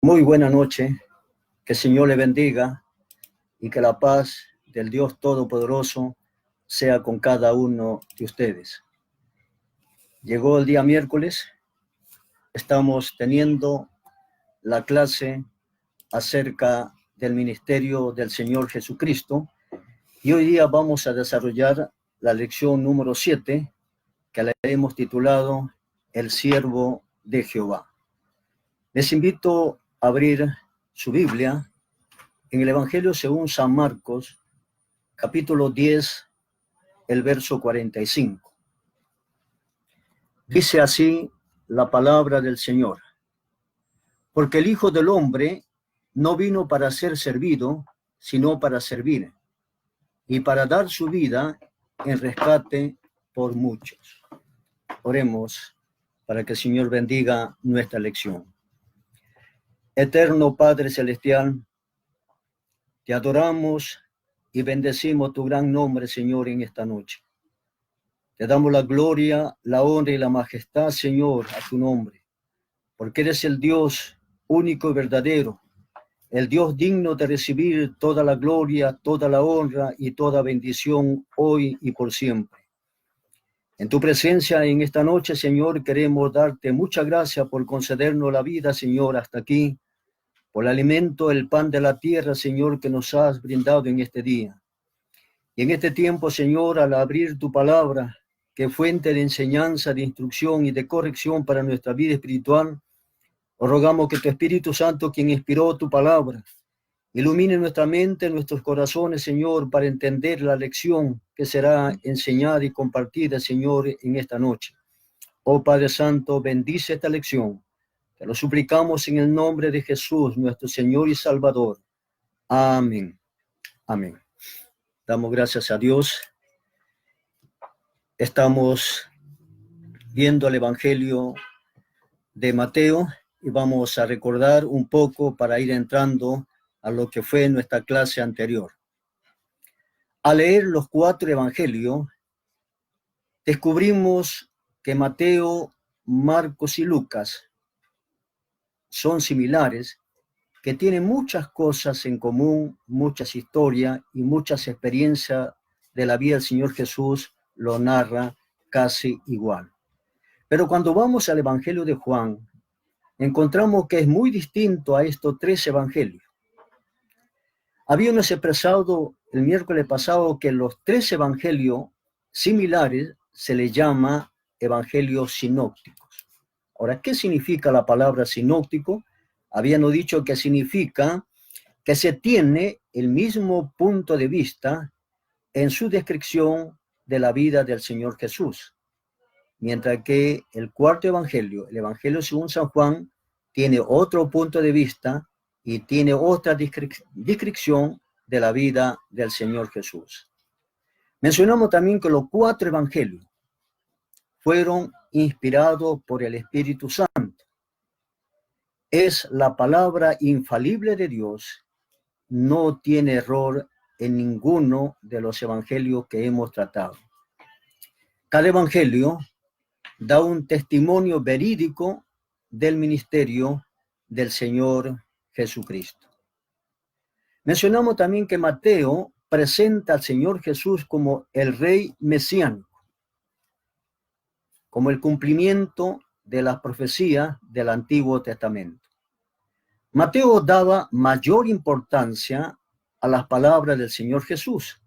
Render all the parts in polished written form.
Muy buena noche, que el Señor le bendiga y que la paz del Dios Todopoderoso sea con cada uno de ustedes. Llegó el día miércoles, estamos teniendo la clase acerca del ministerio del Señor Jesucristo y hoy día vamos a desarrollar la lección número 7 que la hemos titulado El siervo de Jehová. Les invito a abrir su Biblia en el Evangelio según San Marcos, capítulo 10, el verso 45. Dice así la palabra del Señor: porque el Hijo del Hombre no vino para ser servido, sino para servir, y para dar su vida en rescate por muchos. Oremos para que el Señor bendiga nuestra lección. Eterno Padre Celestial, te adoramos y bendecimos tu gran nombre, Señor, en esta noche. Te damos la gloria, la honra y la majestad, Señor, a tu nombre, porque eres el Dios único y verdadero, el Dios digno de recibir toda la gloria, toda la honra y toda bendición hoy y por siempre. En tu presencia en esta noche, Señor, queremos darte muchas gracias por concedernos la vida, Señor, hasta aquí, por el alimento, el pan de la tierra, Señor, que nos has brindado en este día. Y en este tiempo, Señor, al abrir tu palabra, que fuente de enseñanza, de instrucción y de corrección para nuestra vida espiritual, os rogamos que tu Espíritu Santo, quien inspiró tu palabra, ilumine nuestra mente, nuestros corazones, Señor, para entender la lección que será enseñada y compartida, Señor, en esta noche. Oh Padre Santo, bendice esta lección. Te lo suplicamos en el nombre de Jesús, nuestro Señor y Salvador. Amén. Amén. Damos gracias a Dios. Estamos viendo el Evangelio de Mateo y vamos a recordar un poco para ir entrando a lo que fue nuestra clase anterior. Al leer los 4 evangelios, descubrimos que Mateo, Marcos y Lucas son similares, que tienen muchas cosas en común, muchas historias y muchas experiencias de la vida del Señor Jesús lo narra casi igual. Pero cuando vamos al Evangelio de Juan, encontramos que es muy distinto a estos 3 evangelios. Habíamos expresado el miércoles pasado que los 3 evangelios similares se les llama evangelios sinópticos. Ahora, ¿qué significa la palabra sinóptico? Habíamos dicho que significa que se tiene el mismo punto de vista en su descripción de la vida del Señor Jesús. Mientras que el 4 evangelio, el Evangelio según San Juan, tiene otro punto de vista y tiene otra descripción de la vida del Señor Jesús. Mencionamos también que los 4 evangelios fueron inspirados por el Espíritu Santo. Es la palabra infalible de Dios, no tiene error en ninguno de los evangelios que hemos tratado. Cada evangelio da un testimonio verídico del ministerio del Señor Jesucristo. Mencionamos también que Mateo presenta al Señor Jesús como el Rey mesiánico, como el cumplimiento de las profecías del Antiguo Testamento. Mateo daba mayor importancia a las palabras del Señor Jesús.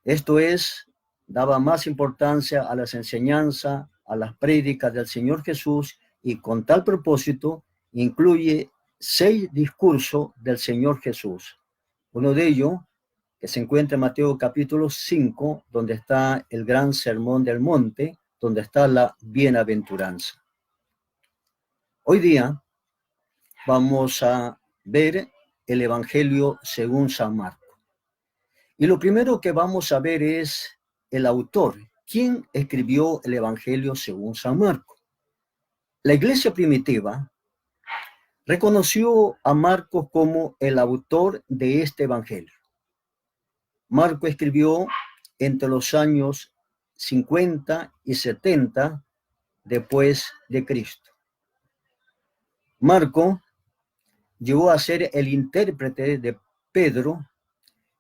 Esto es, daba más importancia a las enseñanzas, a las prédicas del Señor Jesús, y con tal propósito incluye 6 discursos del Señor Jesús. Uno de ellos, que se encuentra en Mateo capítulo 5, donde está el gran sermón del monte, donde está la bienaventuranza. Hoy día vamos a ver el Evangelio según San Marcos. Y lo primero que vamos a ver es el autor. ¿Quién escribió el Evangelio según San Marcos? La iglesia primitiva reconoció a Marcos como el autor de este Evangelio. Marcos escribió entre los años 50 y 70 después de Cristo. Marcos llegó a ser el intérprete de Pedro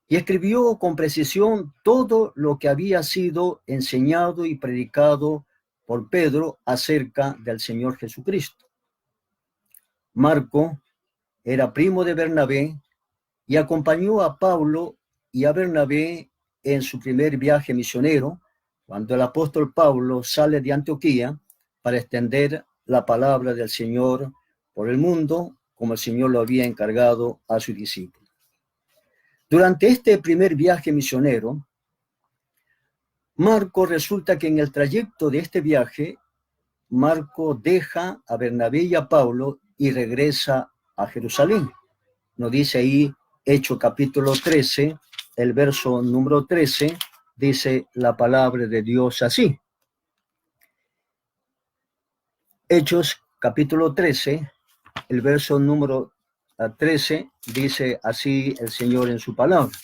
y escribió con precisión todo lo que había sido enseñado y predicado por Pedro acerca del Señor Jesucristo. Marco era primo de Bernabé y acompañó a Pablo y a Bernabé en su primer viaje misionero, cuando el apóstol Pablo sale de Antioquía para extender la palabra del Señor por el mundo, como el Señor lo había encargado a sus discípulos. Durante este primer viaje misionero, Marco resulta que en el trayecto de este viaje, Marco deja a Bernabé y a Pablo y regresa a Jerusalén. Nos dice ahí, Hechos capítulo 13, el verso número 13, dice la palabra de Dios así. Hechos capítulo 13, el verso número 13, dice así el Señor en su palabra.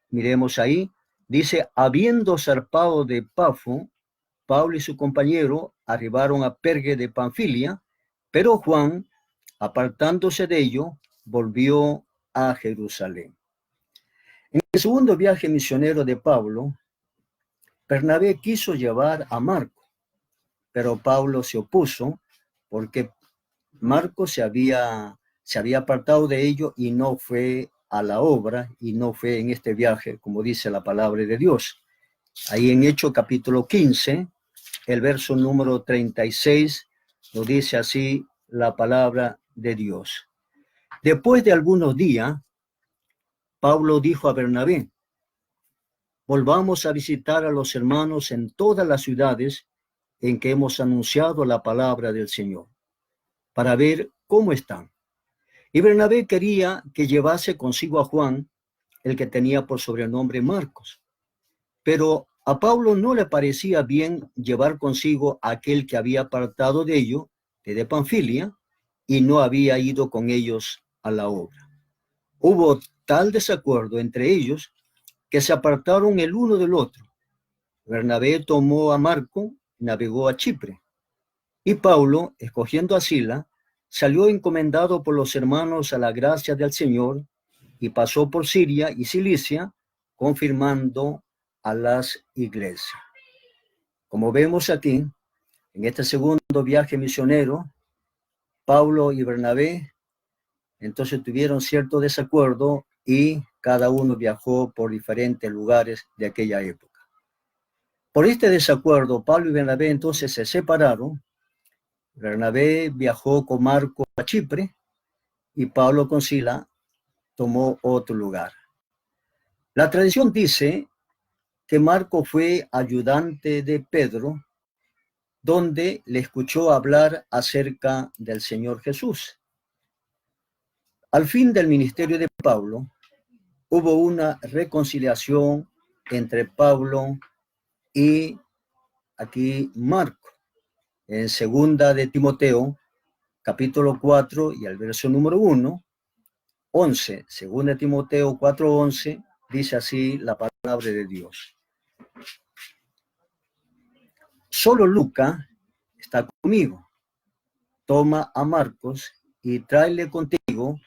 Miremos ahí, dice, habiendo zarpado de Pafo, Pablo y su compañero arribaron a Perge de Panfilia, pero Juan, apartándose de ello, volvió a Jerusalén. En el segundo viaje misionero de Pablo, Bernabé quiso llevar a Marco, pero Pablo se opuso porque Marco se había apartado de ello y no fue a la obra y no fue en este viaje, como dice la palabra de Dios. Ahí en Hechos capítulo 15, el verso número 36, nos dice así la palabra de Dios. Después de algunos días, Pablo dijo a Bernabé, volvamos a visitar a los hermanos en todas las ciudades en que hemos anunciado la palabra del Señor, para ver cómo están. Y Bernabé quería que llevase consigo a Juan, el que tenía por sobrenombre Marcos. Pero a Pablo no le parecía bien llevar consigo a aquel que había apartado de ello, de Panfilia, y no había ido con ellos a la obra. Hubo tal desacuerdo entre ellos que se apartaron el uno del otro. Bernabé tomó a Marco, navegó a Chipre, y Pablo, escogiendo a Sila, salió encomendado por los hermanos a la gracia del Señor y pasó por Siria y Cilicia, confirmando a las iglesias. Como vemos aquí, en este segundo viaje misionero, Pablo y Bernabé entonces tuvieron cierto desacuerdo y cada uno viajó por diferentes lugares de aquella época. Por este desacuerdo, Pablo y Bernabé entonces se separaron. Bernabé viajó con Marco a Chipre y Pablo con Sila tomó otro lugar. La tradición dice que Marco fue ayudante de Pedro, donde le escuchó hablar acerca del Señor Jesús. Al fin del ministerio de Pablo, hubo una reconciliación entre Pablo y aquí Marco. En segunda de Timoteo, capítulo 4 y el verso número 1, 11, segunda de Timoteo 4, 11, dice así la palabra de Dios. Solo Lucas está conmigo. Toma a Marcos y tráele contigo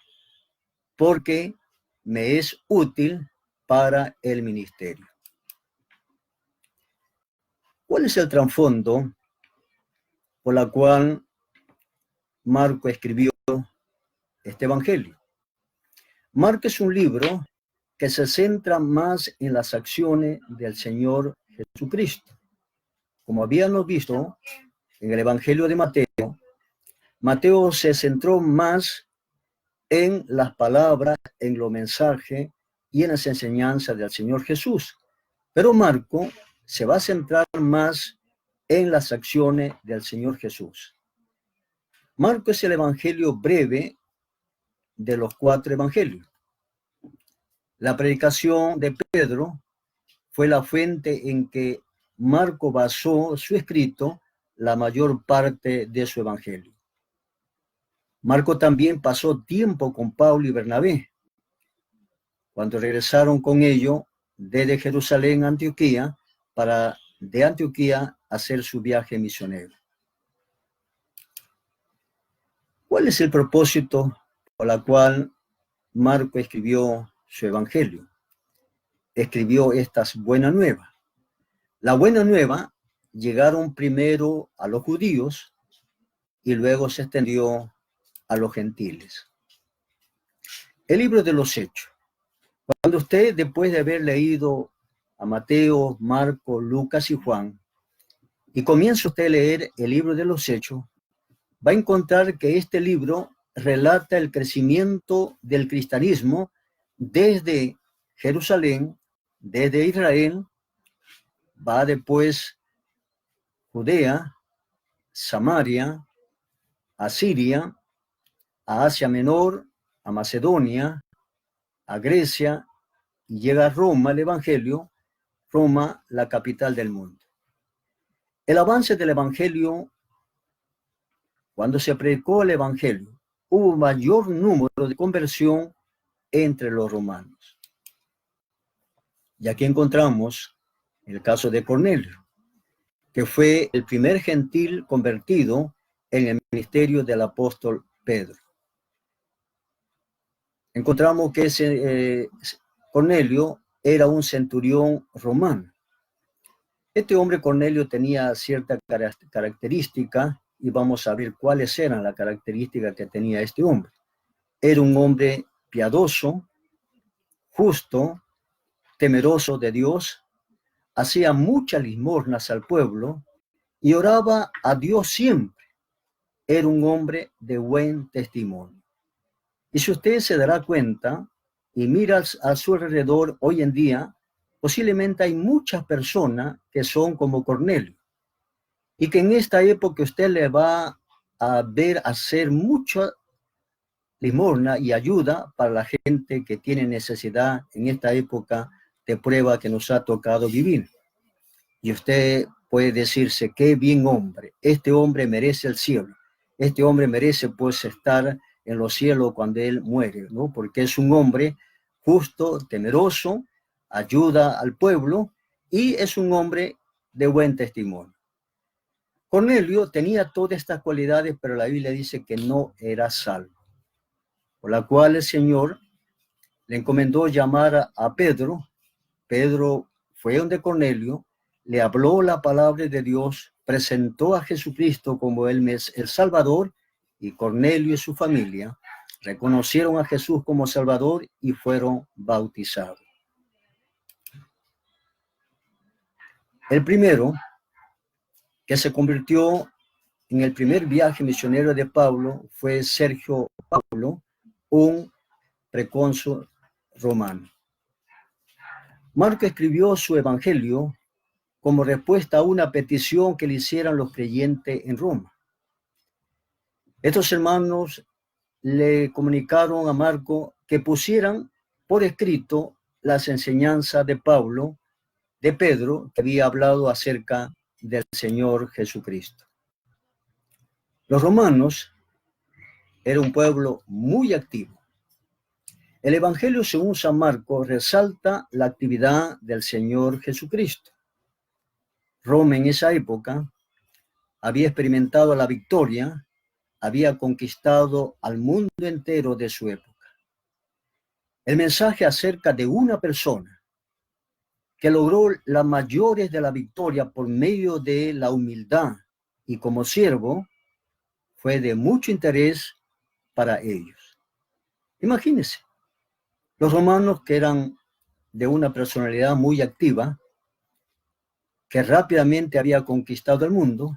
porque me es útil para el ministerio. ¿Cuál es el trasfondo por la cual Marco escribió este evangelio? Marco es un libro que se centra más en las acciones del Señor Jesucristo. Como habíamos visto en el evangelio de Mateo, Mateo se centró más en las palabras, en los mensajes y en las enseñanzas del Señor Jesús. Pero Marco se va a centrar más en las acciones del Señor Jesús. Marco es el evangelio breve de los 4 evangelios. La predicación de Pedro fue la fuente en que Marco basó su escrito la mayor parte de su evangelio. Marco también pasó tiempo con Pablo y Bernabé. Cuando regresaron con ellos desde Jerusalén a Antioquía, para de Antioquía hacer su viaje misionero. ¿Cuál es el propósito por la cual Marco escribió su evangelio. Escribió estas buenas nuevas. La buena nueva llegaron primero a los judíos y luego se extendió a los gentiles. El libro de los Hechos. Cuando usted, después de haber leído a Mateo, Marco, Lucas y Juan, y comienza usted a leer el libro de los Hechos, va a encontrar que este libro relata el crecimiento del cristianismo desde Jerusalén, desde Israel, va después Judea, Samaria, a Siria, a Asia Menor, a Macedonia, a Grecia, y llega a Roma el Evangelio, Roma, la capital del mundo. El avance del Evangelio, cuando se predicó el Evangelio, hubo mayor número de conversión entre los romanos. Y aquí encontramos el caso de Cornelio, que fue el primer gentil convertido en el ministerio del apóstol Pedro. Encontramos que Cornelio era un centurión romano. Este hombre Cornelio tenía cierta característica y vamos a ver cuáles eran las características que tenía este hombre. Era un hombre piadoso, justo, temeroso de Dios, hacía muchas limosnas al pueblo y oraba a Dios siempre. Era un hombre de buen testimonio. Y si usted se dará cuenta y mira a su alrededor hoy en día, posiblemente hay muchas personas que son como Cornelio y que en esta época usted le va a ver hacer mucha limosna y ayuda para la gente que tiene necesidad en esta época de prueba que nos ha tocado vivir. Y usted puede decirse, qué bien hombre, este hombre merece el cielo, este hombre merece pues estar en los cielos cuando él muere, ¿no? Porque es un hombre justo, temeroso, ayuda al pueblo y es un hombre de buen testimonio. Cornelio tenía todas estas cualidades, pero la Biblia dice que no era salvo, por la cual el Señor le encomendó llamar a Pedro. Pedro fue donde Cornelio, le habló la palabra de Dios, presentó a Jesucristo como el Salvador, y Cornelio y su familia reconocieron a Jesús como Salvador y fueron bautizados. El primero que se convirtió en el primer viaje misionero de Pablo fue Sergio Paulo, un precónsul romano. Marco escribió su evangelio como respuesta a una petición que le hicieron los creyentes en Roma. Estos hermanos le comunicaron a Marco que pusieran por escrito las enseñanzas de Pablo, de Pedro, que había hablado acerca del Señor Jesucristo. Los romanos eran un pueblo muy activo. El Evangelio según San Marcos resalta la actividad del Señor Jesucristo. Roma en esa época había experimentado la victoria, había conquistado al mundo entero de su época. El mensaje acerca de una persona que logró las mayores de la victoria por medio de la humildad y como siervo fue de mucho interés para ellos. Imagínense, los romanos que eran de una personalidad muy activa, que rápidamente había conquistado el mundo,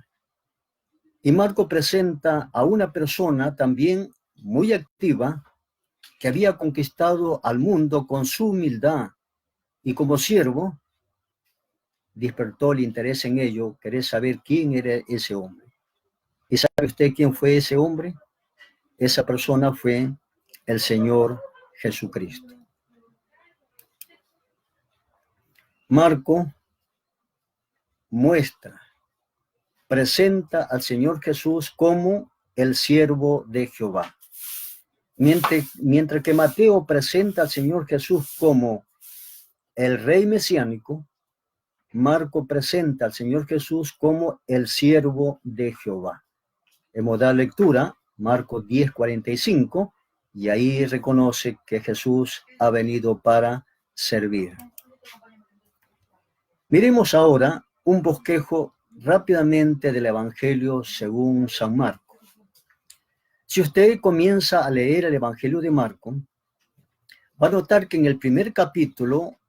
y Marco presenta a una persona también muy activa que había conquistado al mundo con su humildad y como siervo, despertó el interés en ello, querer saber quién era ese hombre. ¿Y sabe usted quién fue ese hombre? Esa persona fue el Señor Jesucristo. Marco presenta al Señor Jesús como el siervo de Jehová. Mientras que Mateo presenta al Señor Jesús como el rey mesiánico, Marco presenta al Señor Jesús como el siervo de Jehová. Hemos dado lectura, Marcos 10:45, y ahí reconoce que Jesús ha venido para servir. Miremos ahora un bosquejo rápidamente del Evangelio según San Marcos. Si usted comienza a leer el Evangelio de Marcos, va a notar que en el primer capítulo,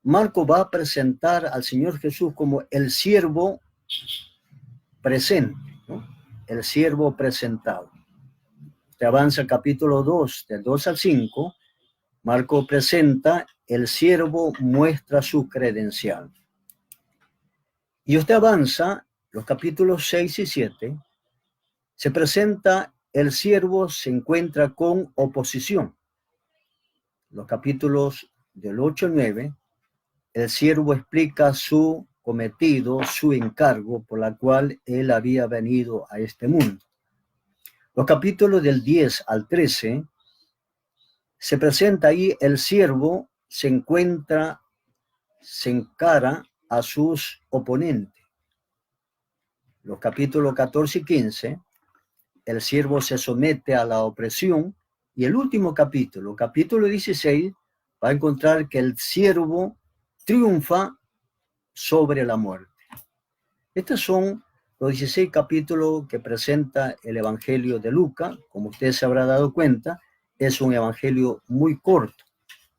Marcos va a presentar al Señor Jesús como el siervo presente, ¿no? El siervo presentado. Usted avanza al capítulo 2, del 2 al 5, Marcos presenta el siervo muestra su credencial. Y usted avanza, los capítulos 6 y 7, se presenta el siervo se encuentra con oposición. Los capítulos del 8 al 9, el siervo explica su cometido, su encargo por la cual él había venido a este mundo. Los capítulos del 10 al 13, se presenta ahí el siervo se encara a sus oponentes. Los capítulos 14 y 15, el siervo se somete a la opresión. Y el último capítulo, capítulo 16, va a encontrar que el siervo triunfa sobre la muerte. Estos son los 16 capítulos que presenta el Evangelio de Lucas. Como usted se habrá dado cuenta, es un evangelio muy corto.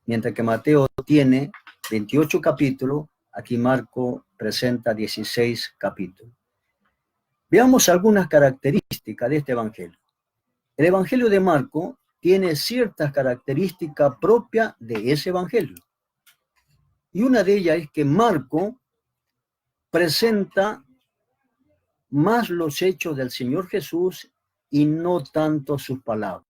Mientras que Mateo tiene 28 capítulos, aquí Marcos presenta 16 capítulos. Veamos algunas características de este evangelio. El evangelio de Marcos tiene ciertas características propias de ese evangelio. Y una de ellas es que Marcos presenta más los hechos del Señor Jesús y no tanto sus palabras.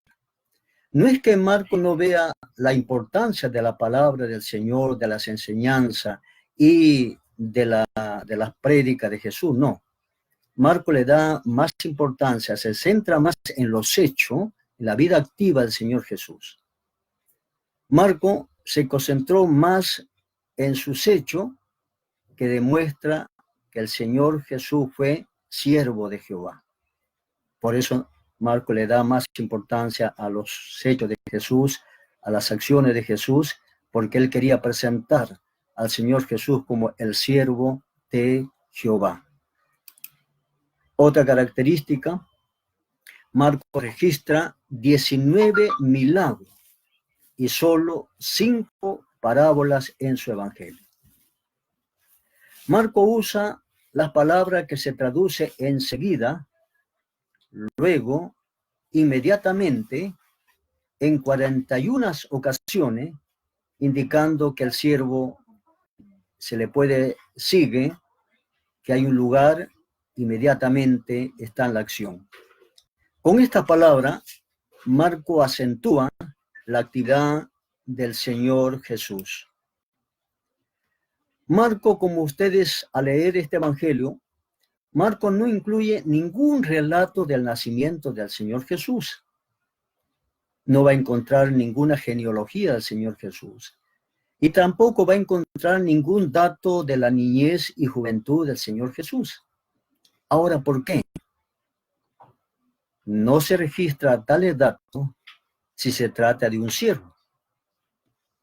No es que Marcos no vea la importancia de la palabra del Señor, de las enseñanzas y de las prédicas de Jesús, no. Marcos le da más importancia, se centra más en los hechos, en la vida activa del Señor Jesús. Marcos se concentró más en sus hechos que demuestra que el Señor Jesús fue siervo de Jehová. Por eso Marcos le da más importancia a los hechos de Jesús, a las acciones de Jesús, porque él quería presentar al Señor Jesús como el siervo de Jehová. Otra característica, Marcos registra 19 milagros y solo 5 parábolas en su evangelio. Marcos usa las palabras que se traduce enseguida, luego, inmediatamente, en 41 ocasiones, indicando que el siervo se le sigue, que hay un lugar, inmediatamente está en la acción. Con esta palabra, Marcos acentúa la actividad del Señor Jesús. Marcos, como ustedes al leer este evangelio, Marcos no incluye ningún relato del nacimiento del Señor Jesús. No va a encontrar ninguna genealogía del Señor Jesús. Y tampoco va a encontrar ningún dato de la niñez y juventud del Señor Jesús. Ahora, ¿por qué? No se registra tales datos si se trata de un siervo.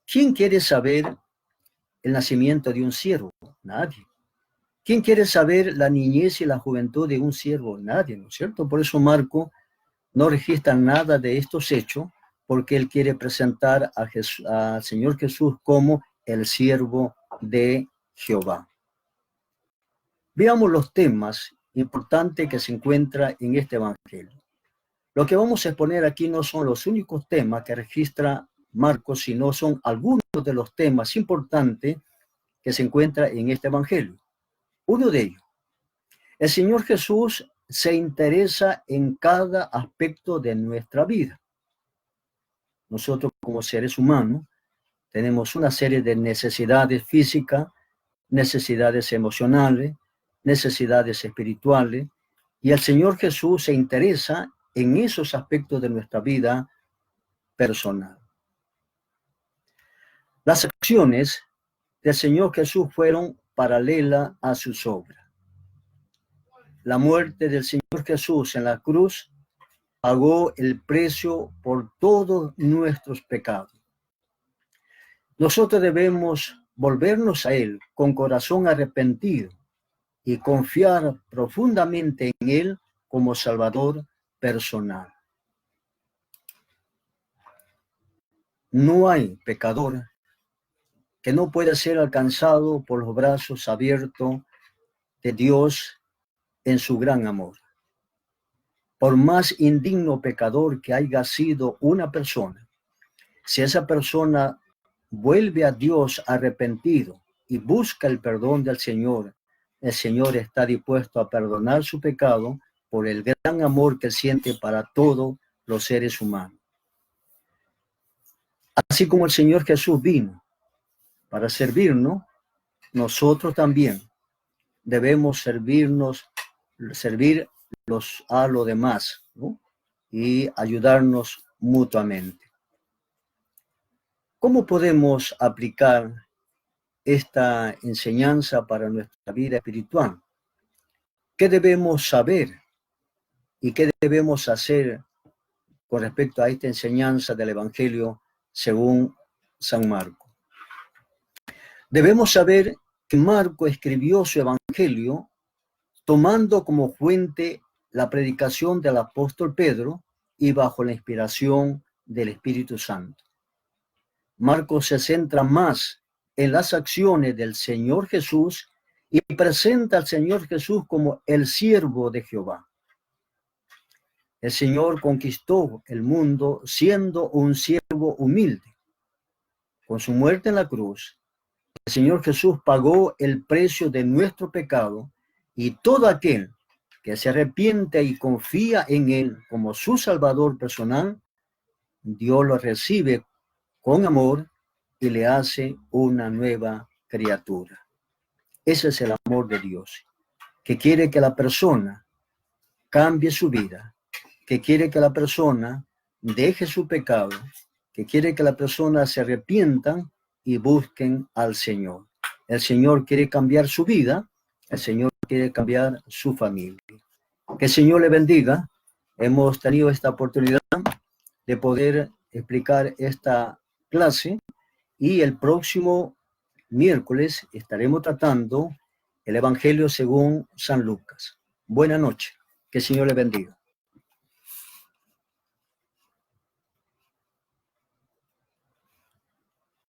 ¿Quién quiere saber el nacimiento de un siervo? Nadie. ¿Quién quiere saber la niñez y la juventud de un siervo? Nadie, ¿no es cierto? Por eso Marcos no registra nada de estos hechos, porque él quiere presentar al Señor Jesús como el siervo de Jehová. Veamos los temas importantes que se encuentran en este evangelio. Lo que vamos a exponer aquí no son los únicos temas que registra Marcos, sino son algunos de los temas importantes que se encuentran en este evangelio. Uno de ellos, el Señor Jesús se interesa en cada aspecto de nuestra vida. Nosotros como seres humanos tenemos una serie de necesidades físicas, necesidades emocionales, necesidades espirituales, y el Señor Jesús se interesa en esos aspectos de nuestra vida personal. Las acciones del Señor Jesús fueron paralelas a sus obras. La muerte del Señor Jesús en la cruz pagó el precio por todos nuestros pecados. Nosotros debemos volvernos a Él con corazón arrepentido y confiar profundamente en Él como Salvador personal. No hay pecador que no pueda ser alcanzado por los brazos abiertos de Dios en su gran amor. Por más indigno pecador que haya sido una persona, si esa persona vuelve a Dios arrepentido y busca el perdón del Señor, el Señor está dispuesto a perdonar su pecado por el gran amor que siente para todos los seres humanos. Así como el Señor Jesús vino para servirnos, nosotros también debemos servir a los demás, ¿no? Y ayudarnos mutuamente. ¿Cómo podemos aplicar esta enseñanza para nuestra vida espiritual? ¿Qué debemos saber y qué debemos hacer con respecto a esta enseñanza del Evangelio según San Marcos? Debemos saber que Marco escribió su Evangelio tomando como fuente la predicación del apóstol Pedro y bajo la inspiración del Espíritu Santo. Marcos se centra más en las acciones del Señor Jesús y presenta al Señor Jesús como el siervo de Jehová. El Señor conquistó el mundo siendo un siervo humilde. Con su muerte en la cruz, el Señor Jesús pagó el precio de nuestro pecado y todo aquel que se arrepiente y confía en Él como su Salvador personal, Dios lo recibe con amor y le hace una nueva criatura. Ese es el amor de Dios, que quiere que la persona cambie su vida, que quiere que la persona deje su pecado, que quiere que la persona se arrepienta y busquen al Señor. El Señor quiere cambiar su vida, el Señor quiere cambiar su familia. Que el Señor le bendiga. Hemos tenido esta oportunidad de poder explicar esta clase y el próximo miércoles estaremos tratando el Evangelio según San Lucas. Buenas noches. Que el Señor le bendiga.